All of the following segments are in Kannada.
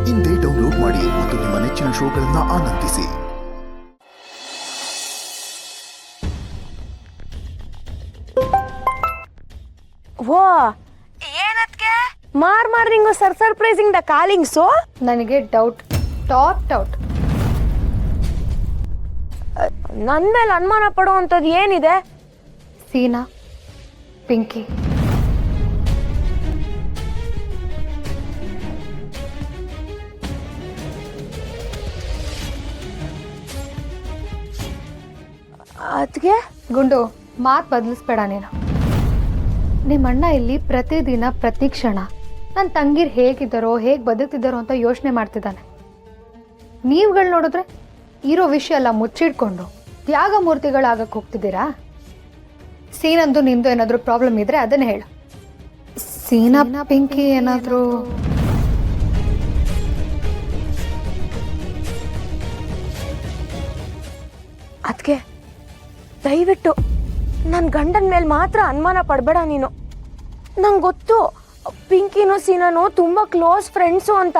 ಇಂದೇ ಡೌನ್ಲೋಡ್ ಮಾಡಿ ಮತ್ತು ನಿಮ್ಮ ನೆಚ್ಚಿನ ಶೋಗಳನ್ನು ಆನಂದಿಸಿ. ವಾ ಏನತ್ಗೆ ಮಾರ್ನಿಂಗು ಸರ್ಪ್ರೈಸಿಂಗ್ ದ ಕಾಲಿಂಗ್ಸು. ನನಗೆ ಡೌಟ್ ಡೌಟ್ ನನ್ನ ಮೇಲೆ ಅನುಮಾನ ಪಡುವಂಥದ್ದು ಏನಿದೆ? ಸೀನಾ, ಪಿಂಕಿ, ಅದಕ್ಕೆ ಗುಂಡು ಮಾತು ಬದಲಿಸ್ಬೇಡ ನೀನು. ನಿಮ್ಮ ಅಣ್ಣ ಇಲ್ಲಿ ಪ್ರತಿದಿನ ಪ್ರತಿ ಕ್ಷಣ ನನ್ನ ತಂಗಿರು ಹೇಗಿದ್ದಾರೋ ಹೇಗೆ ಬದುಕ್ತಿದ್ದಾರೋ ಅಂತ ಯೋಚನೆ ಮಾಡ್ತಿದ್ದಾನೆ. ನೀವುಗಳು ನೋಡಿದ್ರೆ ಇರೋ ವಿಷಯ ಎಲ್ಲ ಮುಚ್ಚಿಡ್ಕೊಂಡು ತ್ಯಾಗಮೂರ್ತಿಗಳಾಗಕ್ಕೆ ಹೋಗ್ತಿದ್ದೀರಾ. ಸೀನಂದು ನಿಂದು ಏನಾದರೂ ಪ್ರಾಬ್ಲಮ್ ಇದ್ರೆ ಅದನ್ನೇ ಹೇಳು. ಸೀನಾ ಪಿಂಕಿ ಏನಾದರೂ ಅದಕ್ಕೆ ದಯವಿಟ್ಟು ನನ್ನ ಗಂಡನ ಮೇಲೆ ಮಾತ್ರ ಅನುಮಾನ ಪಡಬೇಡ ನೀನು. ನಂಗೆ ಗೊತ್ತು ಪಿಂಕಿನೂ ಸೀನನು ತುಂಬ ಕ್ಲೋಸ್ ಫ್ರೆಂಡ್ಸು ಅಂತ.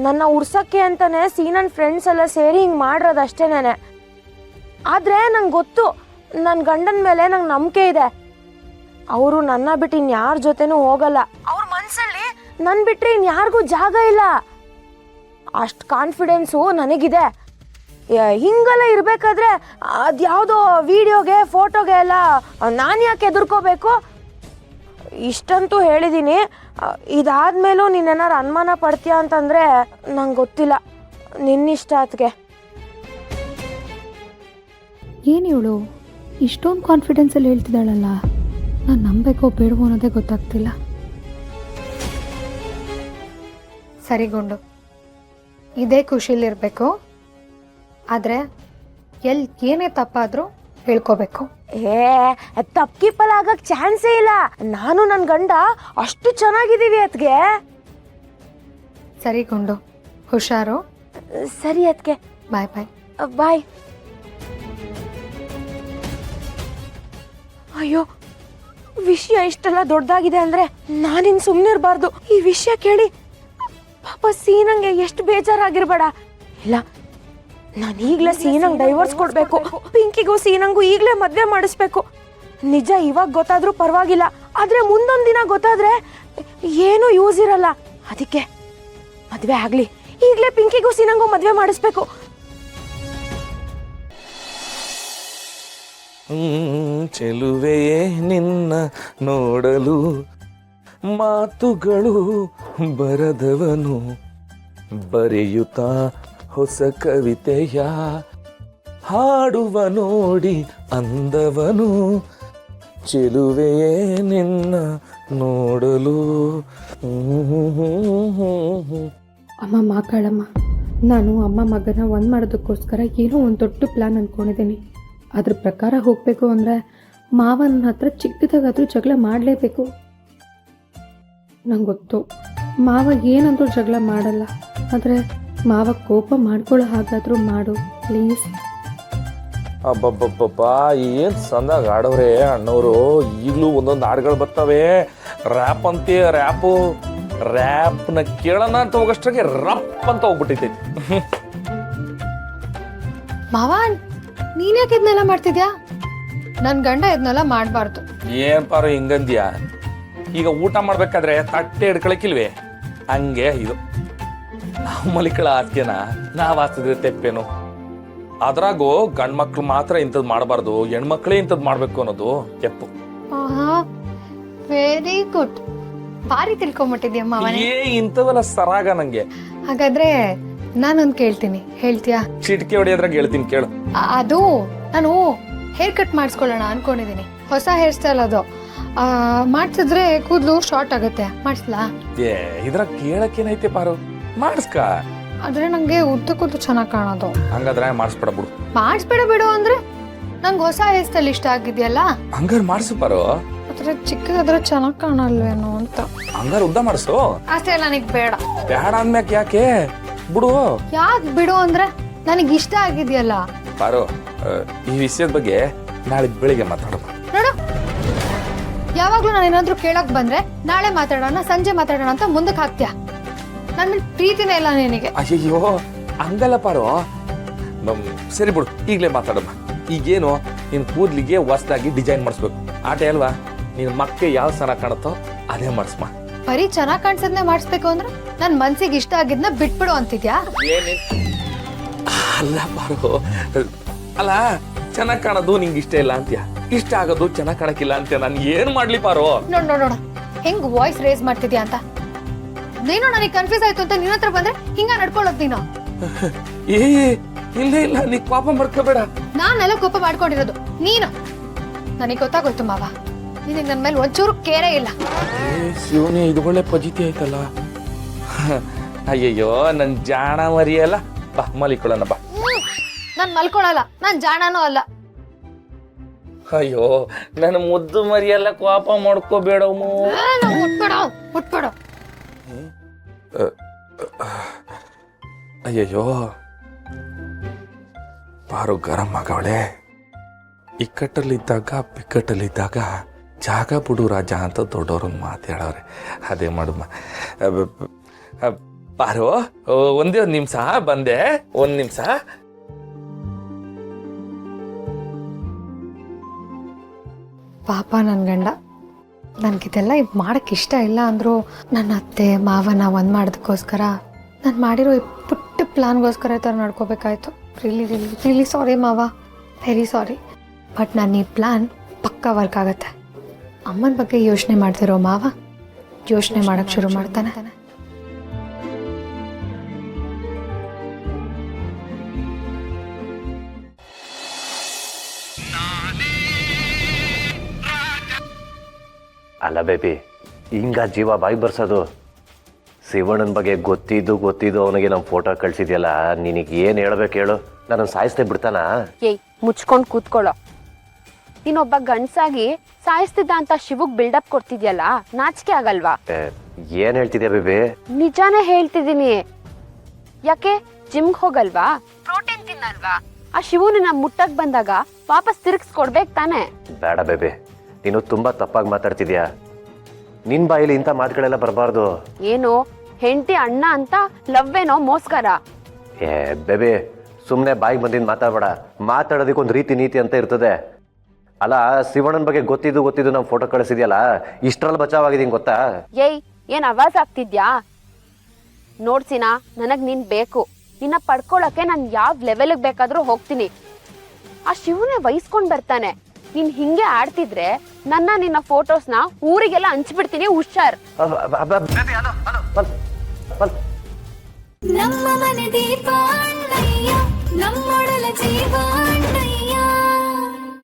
ನನ್ನ ಉರ್ಸಕ್ಕೆ ಅಂತಾನೆ ಸೀನನ್ ಫ್ರೆಂಡ್ಸ್ ಎಲ್ಲ ಸೇರಿ ಹಿಂಗೆ ಮಾಡಿರೋದಷ್ಟೇನೆ. ಆದರೆ ನಂಗೆ ಗೊತ್ತು ನನ್ನ ಗಂಡನ ಮೇಲೆ ನಂಗೆ ನಂಬಿಕೆ ಇದೆ. ಅವರು ನನ್ನ ಬಿಟ್ಟು ಇನ್ಯಾರ ಜೊತೆನೂ ಹೋಗಲ್ಲ. ಅವ್ರ ಮನಸ್ಸಲ್ಲಿ ನನ್ನ ಬಿಟ್ಟರೆ ಇನ್ಯಾರಿಗೂ ಜಾಗ ಇಲ್ಲ. ಅಷ್ಟು ಕಾನ್ಫಿಡೆನ್ಸು ನನಗಿದೆ. ಹಿಂಗೆಲ್ಲ ಇರಬೇಕಾದ್ರೆ ಅದ್ಯಾವುದೋ ವಿಡಿಯೋಗೆ ಫೋಟೋಗೆ ಎಲ್ಲ ನಾನು ಯಾಕೆ ಎದುರ್ಕೋಬೇಕು? ಇಷ್ಟಂತೂ ಹೇಳಿದ್ದೀನಿ. ಇದಾದ್ಮೇಲೂ ನೀನೇನಾರು ಅನುಮಾನ ಪಡ್ತೀಯ ಅಂತಂದರೆ ನಂಗೆ ಗೊತ್ತಿಲ್ಲ, ನಿನ್ನಿಷ್ಟ. ಅದಕ್ಕೆ ಏನು ಇವಳು ಇಷ್ಟೊಂದು ಕಾನ್ಫಿಡೆನ್ಸಲ್ಲಿ ಹೇಳ್ತಿದ್ದಾಳಲ್ಲ, ನಾನು ನಂಬೇಕೋ ಬೇಡವೋ ಅನ್ನೋದೇ ಗೊತ್ತಾಗ್ತಿಲ್ಲ. ಸರಿಗೊಂಡು ಇದೇ ಖುಷಿಲಿರಬೇಕು. ಆದರೆ ಎಲ್ಲಿ ಏನೇ ತಪ್ಪಾದರೂ ಹೇಳ್ಕೋಬೇಕು. ತಪ್ಪಿಪ್ಪಲ್ ಆಗಕ್ಕೆ ಚಾನ್ಸೇ ಇಲ್ಲ. ನಾನು ನನ್ನ ಗಂಡ ಅಷ್ಟು ಚೆನ್ನಾಗಿದ್ದೀವಿ ಅದಕ್ಕೆ. ಸರಿಗೊಂಡು ಹುಷಾರು. ಸರಿ ಅದಕ್ಕೆ, ಬಾಯ್ ಬಾಯ್ ಬಾಯ್. ಅಯ್ಯೋ, ವಿಷಯ ಇಷ್ಟೆಲ್ಲ ದೊಡ್ಡದಾಗಿದೆ ಅಂದರೆ ನಾನಿನ್ ಸುಮ್ಮನೆ ಇರಬಾರ್ದು. ಈ ವಿಷಯ ಕೇಳಿ ಪಾಪ ಸೀನಂಗೆ ಎಷ್ಟು ಬೇಜಾರಾಗಿರ್ಬೇಡ. ಇಲ್ಲ, ನಾನು ಈಗಲೇ ಸೀನಂಗೆ ಡೈವರ್ಸ್ ಕೊಡಬೇಕು. ಪಿಂಕಿಗೂ ಸೀನಂಗೂ ಈಗಲೇ ಮದುವೆ ಮಾಡಿಸ್ಬೇಕು. ನಿಜ ಇವಾಗ ಗೊತ್ತಾದ್ರೂ ಪರವಾಗಿಲ್ಲ, ಆದರೆ ಮುಂದೊಂದು ದಿನ ಗೊತ್ತಾದ್ರೆ ಏನೂ ಯೂಸ್ ಇರಲ್ಲ. ಅದಕ್ಕೆ ಮದುವೆ ಆಗಲಿ, ಈಗಲೇ ಪಿಂಕಿಗೂ ಸೀನಂಗೂ ಮದುವೆ ಮಾಡಿಸ್ಬೇಕು. ಚೆಲುವೆಯೇ ನಿನ್ನ ನೋಡಲು ಮಾತುಗಳು ಬರದವನು, ಬರೆಯುತ್ತಾ ಹೊಸ ಕವಿತೆಯ ಹಾಡುವ ನೋಡಿ ಅಂದವನು, ಚೆಲುವೆಯೇ ನಿನ್ನ ನೋಡಲು. ಅಮ್ಮ ಮಾಕಾಳಮ್ಮ, ನಾನು ಅಮ್ಮ ಮಗನ ಒಂದು ಮಾಡೋದಕ್ಕೋಸ್ಕರ ಏನೋ ಒಂದು ದೊಡ್ಡ ಪ್ಲ್ಯಾನ್ ಅಂದ್ಕೊಂಡಿದ್ದೀನಿ. ಅದ್ರ ಪ್ರಕಾರ ಹೋಗಬೇಕು ಅಂದರೆ ಮಾವನ ಹತ್ರ ಚಿಕ್ಕದಾಗಾದರೂ ಜಗಳ ಮಾಡಲೇಬೇಕು. ನಂಗೆ ಗೊತ್ತು ಮಾವ ಏನಂದ್ರೂ ಜಗಳ ಮಾಡಲ್ಲ, ಆದರೆ ಮಾವ ಕೋಪ ಮಾಡ್ಕೊಳ್ಳೋ ಹಾಗಾದರೂ ಮಾಡು ಪ್ಲೀಸ್. ಅಬ್ಬಬ್ಬಬ್ಬ, ಏನು ಸಂದಾಗ ಆಡವ್ರೆ ಅಣ್ಣವರು. ಈಗಲೂ ಒಂದೊಂದು ಹಾಡುಗಳು ಬರ್ತವೆ. ರ್ಯಾಪ್ ಅಂತೀಯ, ರ್ಯಾಪ್ನ ಕೇಳೋಣ ಅಂತ ಹೋಗೋಷ್ಟಾಗೆ ರಪ್ ಅಂತ ಹೋಗ್ಬಿಟ್ಟೈತಿ. ಮಾವ, ನೀನ್ ಯಾಕೆ ಇದನ್ನೆಲ್ಲ ಮಾಡ್ತಿದ್ಯಾ? ನನ್ನ ಗಂಡ ಇದನ್ನೆಲ್ಲ ಮಾಡಬಾರ್ದು. ಏನ್ ಪಾರು ಹಿಂಗಂದ್ಯಾ? ಈಗ ಊಟ ಮಾಡ್ಬೇಕಾದ್ರೆ ತಟ್ಟೆ ಹಿಡ್ಕೊಳಕಿಲ್ವೇ? ಹಂಗೆ ಇದು ನಾವು ಮಲಿಕಳ ಹಾಸ್ಗೆನ ನಾವು ಹಾಸಿದ್ರೆ ತೆಪ್ಪೇನು? ಅದ್ರಾಗೂ ಗಂಡ್ ಮಕ್ಳು ಮಾತ್ರ ಇಂಥದ್ದು ಮಾಡಬಾರ್ದು, ಹೆಣ್ಮಕ್ಳೇ ಇಂಥದ್ದು ಮಾಡ್ಬೇಕು ಅನ್ನೋದು ತೆಪ್ಪು. ವೆರಿ ಗುಡ್, ಭಾರಿ ತಿಳ್ಕೊಂಬಿಟ್ಟಿದ್ಯಾ ಮಾವ. ಇಂಥವೆಲ್ಲ ಸರಾಗ ನಂಗೆ. ಹಾಗಾದ್ರೆ ನಾನೊಂದು ಕೇಳ್ತೀನಿ, ಹೇಳ್ತೀಯಾ? ಚಿಟಿಕೆ ಹೊಡಿಯೋದ್ರಾಗ ಹೇಳ್ತೀನಿ ಕೇಳು. ಅದು ನಾನು ಹೇರ್ ಕಟ್ ಮಾಡಿಸ್ಕೊಳ್ಳೋಣ ಅನ್ಕೊಂಡಿದೀನಿ. ಹೊಸ ಹೇರ್ ಸ್ಟೈಲ್ ಅದು. ಮಾಡ್ಸಿದ್ರೆ ಕೂದಲು ಶಾರ್ಟ್ ಆಗುತ್ತೆ. ಮಾಡಿಸ್ಲಾ? ಇದ್ರಾಗ ಕೇಳಕ್ಕೇನೈತೆ ಪಾರು, ಮಾಡಿಸ್ಕ. ಆದ್ರೆ ನಂಗೆ ಉದ್ದ ಕೂದಲು ಚೆನ್ನಾಗಿ ಕಾಣೋದು. ಹಂಗಾದ್ರೆ ಮಾಡಿಸ್ಬೇಡ ಬಿಡು. ಮಾಡಿಸ್ಬೇಡ ಬಿಡು ಅಂದ್ರೆ ನಂಗೆ ಹೊಸ ಹೇರ್ ಸ್ಟೈಲ್ ಇಷ್ಟ ಆಗಿದೆಯಲ್ಲ, ಹಂಗಾರೆ ಮಾಡಿಸು ಪಾರು. ಆದ್ರೆ ಚಿಕ್ಕದಾದ್ರೆ ಚೆನ್ನಾಗಿ ಕಾಣಲ್ವೇನೋ ಅಂತ. ಹಂಗಾರೆ ಉದ್ದ ಮಾಡಿಸು. ಅಷ್ಟೇ, ನನಗೆ ಬೇಡ. ಬೇಡ ಅಂದ್ಮ್ಯಾಕೆ ಯಾಕೆ ಬಿಡು? ಯಾಕೆ ಬಿಡು ಅಂದ್ರೆ ನನಗೆ ಇಷ್ಟ ಆಗಿದೆಯಲ್ಲ. ಪಾರು, ಈ ವಿಷಯದ ಬಗ್ಗೆ ನಾಳೆ ಬೆಳಿಗ್ಗೆ ಮಾತಾಡೋಣ. ನೋಡು, ಯಾವಾಗ್ಲೂ ನಾನು ಏನಾದ್ರು ಕೇಳಕ್ ಬಂದ್ರೆ ನಾಳೆ ಮಾತಾಡೋಣ, ಸಂಜೆ ಮಾತಾಡೋಣ ಅಂತ ಮುಂದಕ್ಕೆ ಹಾಕ್ತೀಯ. ನನ್ನ ಮೇಲೆ ಪ್ರೀತಿನೇ ಇಲ್ಲ ನಿನಗೆ. ಅಯ್ಯಯ್ಯೋ ಹಂಗಲ್ಲ ಪಾರು. ಸರಿ ಬಿಡು, ಈಗಲೇ ಮಾತಾಡಮ್ಮ. ಈಗೇನು ನಿನ್ ಕೂದ್ಲಿಗೆ ಹೊಸದಾಗಿ ಡಿಸೈನ್ ಮಾಡಿಸ್ಬೇಕು ಆಟೆ ಅಲ್ವಾ? ನಿನ್ ಮಕ್ಕೆ ಯಾವ ಸರ ಕಾಣುತ್ತೋ ಅದೇ ಮಾಡಿಸ್ಮ. ಬರೀ ಚೆನ್ನಾಗ್ ಕಾಣಿಸೋದನ್ನೇ ಮಾಡಿಸ್ಬೇಕು ಅಂದ್ರೆ ನನ್ ಮನ್ಸಿಗೆ ಇಷ್ಟ ಆಗಿದ್ನ ಬಿಟ್ಬಿಡು ಅಂತಿದ್ಯಾ? ಅಲ್ಲ ಪಾರು, ಅಲ್ಲ ಚೆನ್ನಾಗ್ ಕಾಣೋದು ನಿಂಗೆ ಇಷ್ಟ ಇಲ್ಲ ಅಂತ್ಯ, ಇಷ್ಟ ಆಗೋದು ಚೆನ್ನಾಗ್ ಕಾಣಕ್ಕಿಲ್ಲ ಅಂತ್ಯ. ನಾನು ಏನ್ ಮಾಡ್ಲಿ ಪಾರು? ನೋಡ ಹೆಂಗ್ ವಾಯ್ಸ್ ರೇಸ್ ಮಾಡ್ತಿದ್ಯಾ ಅಂತ. ನೀನು ನನಗೆ ಕನ್ಫ್ಯೂಸ್ ಆಯ್ತು ಅಂತ ನಿನ್ನ ಹತ್ರ ಬಂದ್ರೆ ಹಿಂಗ ನಡ್ಕೊಳ್ಳೋದು ನೀನು. ಏ ಇಲ್ಲ ಇಲ್ಲ, ನೀ ಕೋಪ ಮಾಡ್ಕೋಬೇಡ. ನಾನೆಲ್ಲ ಕೋಪ ಮಾಡ್ಕೊಂಡಿರೋದು ನೀನು. ನನಗೆ ಗೊತ್ತಾಗೋಯ್ತು ಮಾವ, ನಿನಗೆ ನನ್ನ ಮೇಲೆ ಒಂಚೂರು ಕೇರೇ ಇಲ್ಲ. ಶಿವನೇ, ಇದು ಒಳ್ಳೆ ಪಜಿತಿ ಆಯ್ತಲ್ಲ. ಅಯ್ಯಯ್ಯೋ ನನ್ ಜಾಣ ಮರಿಯಲ್ಲ. ಬಾ ಮಲಿಕೊಳ್ಳೋಣ ಬಾ. ನಾನ್ ಮಲ್ಕೊಳಲ್ಲ, ನಾನ್ ಜಾಣನೂ ಅಲ್ಲ. ಅಯ್ಯೋ ನನ್ನ ಮುದ್ದು ಮರಿಯಲ್ಲ, ಕೋಪ ಮಾಡ್ಕೋಬೇಡ. ಮುಟ್ಬೇಡ. ಅಯ್ಯಯ್ಯೋ ಪಾರು ಗರಂ ಆಗವಳೆ. ಇಕ್ಕಟ್ಟಲ್ಲಿದ್ದಾಗ ಬಿಕ್ಕಟ್ಟಲ್ಲಿದ್ದಾಗ ಜಾಗ ಬಿಡು ರಾಜ ಅಂತ ದೊಡ್ಡವ್ರನ್ನ ಮಾತಾಡವ್ರೆ. ಅದೇ ಮಾಡುಮ್ಮ. ಪಾರು ಒಂದೇ ಒಂದು ನಿಮಿಷ ಬಂದೆ, ಒಂದು ನಿಮಿಷ. ಪಾಪ ನನ್ನ ಗಂಡ ನನಗಿದೆಲ್ಲ ಮಾಡಕ್ಕೆ ಇಷ್ಟ ಇಲ್ಲ ಅಂದರೂ ನನ್ನ ಅತ್ತೆ ಮಾವನ ಒಂದು ಮಾಡೋದಕ್ಕೋಸ್ಕರ ನಾನು ಮಾಡಿರೋ ಈ ಪುಟ್ಟ ಪ್ಲಾನ್ಗೋಸ್ಕರ ಈ ಥರ ನಡ್ಕೋಬೇಕಾಯ್ತು. ರಿಲಿ ಸಾರಿ ಮಾವ, ವೆರಿ ಸಾರಿ. ಬಟ್ ನಾನು ಈ ಪ್ಲಾನ್ ಪಕ್ಕಾ ವರ್ಕ್ ಆಗುತ್ತೆ. ಅಮ್ಮನ ಬಗ್ಗೆ ಯೋಚನೆ ಮಾಡ್ತಿರೋ ಮಾವ ಯೋಚನೆ ಮಾಡೋಕ್ಕೆ ಶುರು ಮಾಡ್ತಾನೆ. ಅಲ್ಲ ಬೇಬಿ, ಹಿಂಗ ಜೀವ ಬಾಯಿ ಬರ್ಸೋದು. ಶಿವಣ್ಣನ ಬಗ್ಗೆ ಗೊತ್ತಿದ್ದು ಅವನಿಗೆ ನಮ್ಮ ಫೋಟೋ ಕಳ್ಸಿದ್ಯಲ್ಲ, ನಿನಗೆ ಏನು ಹೇಳ್ಬೇಕು ಹೇಳು? ನಾನು ಸಾಯಿಸ್ತೇ ಬಿಡ್ತಾನ? ಏಯ್ ಮುಚ್ಕೊಂಡು ಕೂತ್ಕೊಳ್ಳೋ. ನೀನೊಬ್ಬ ಗಂಡ್ಸಾಗಿ ಸಾಯಿಸ್ತಿದ್ದ ಅಂತ ಶಿವಗ್ ಬಿಲ್ಡಪ್ ಕೊಡ್ತಿದ್ಯಲ್ಲ, ನಾಚಿಕೆ ಆಗಲ್ವಾ? ಏನ್ ಹೇಳ್ತಿದ್ಯಾ ಬೇಬಿ? ನಿಜಾನೇ ಹೇಳ್ತಿದ್ದೀನಿ. ಯಾಕೆ ಜಿಮ್ಗೆ ಹೋಗಲ್ವಾ? ಪ್ರೋಟೀನ್ ತಿನ್ನಲ್ವಾ? ಆ ಶಿವು ನಿನ್ನ ಮುಟ್ಟಕ್ ಬಂದಾಗ ವಾಪಸ್ ತಿರುಗಿಸ್ಕೊಡ್ಬೇಕು ತಾನೆ? ಬೇಡ ಬೇಬಿ, ನೀನು ತುಂಬಾ ತಪ್ಪಾಗಿ ಮಾತಾಡ್ತಿದ್ಯಾ. ನಿನ್ ಬಾಯಿಲಿ ಇಂಥ ಮಾತುಗಳೆಲ್ಲ ಬರಬಾರ್ದು. ಏನು ಹೆಂಡತಿ ಅಣ್ಣ ಅಂತ ಲವ್ವೇನೋ ಮೋಸ್ಕರ? ಏ ಬೇಬಿ, ಸುಮ್ಮನೆ ಬಾಯಿಗೆ ಬಂದಿದ್ದು ಮಾತಾಡಬೇಡ. ಮಾತಾಡೋದಕ್ಕೊಂದು ರೀತಿ ನೀತಿ ಅಂತ ಇರ್ತದೆ. ಅಲ್ಲ, ಶಿವಣ್ಣನ ಬಗ್ಗೆ ಗೊತ್ತಿದ್ದು ನಾವು ಫೋಟೋ ಕಳಿಸಿದ್ಯಲ್ಲ, ಇಷ್ಟರಲ್ಲಿ ಬಚಾವಾಗಿದ್ದೀನಿ ಗೊತ್ತಾ? ಏಯ್ ಏನ್ ಆವಾಜ್ ಆಗ್ತಿದ್ಯಾ? ನೋಡ್ಸಿನಾ, ನನಗ್ ನೀನ್ ಬೇಕು. ನಿನ್ನ ಪಡ್ಕೊಳಕ್ಕೆ ನಾನ್ ಯಾವ್ ಲೆವೆಲ್ಗೆ ಬೇಕಾದ್ರೂ ಹೋಗ್ತೀನಿ. ಆ ಶಿವನೇ ವಹಿಸ್ಕೊಂಡ್ ಬರ್ತಾನೆ. ನೀನ್ ಹಿಂಗೆ ಆಡ್ತಿದ್ರೆ ನಿನ್ನ ಫೋಟೋಸ್ನ ಊರಿಗೆಲ್ಲ ಹಂಚ್ಬಿಡ್ತೀನಿ, ಹುಷಾರ್. ನಮ್ಮ ಮನೆ ದೀಪ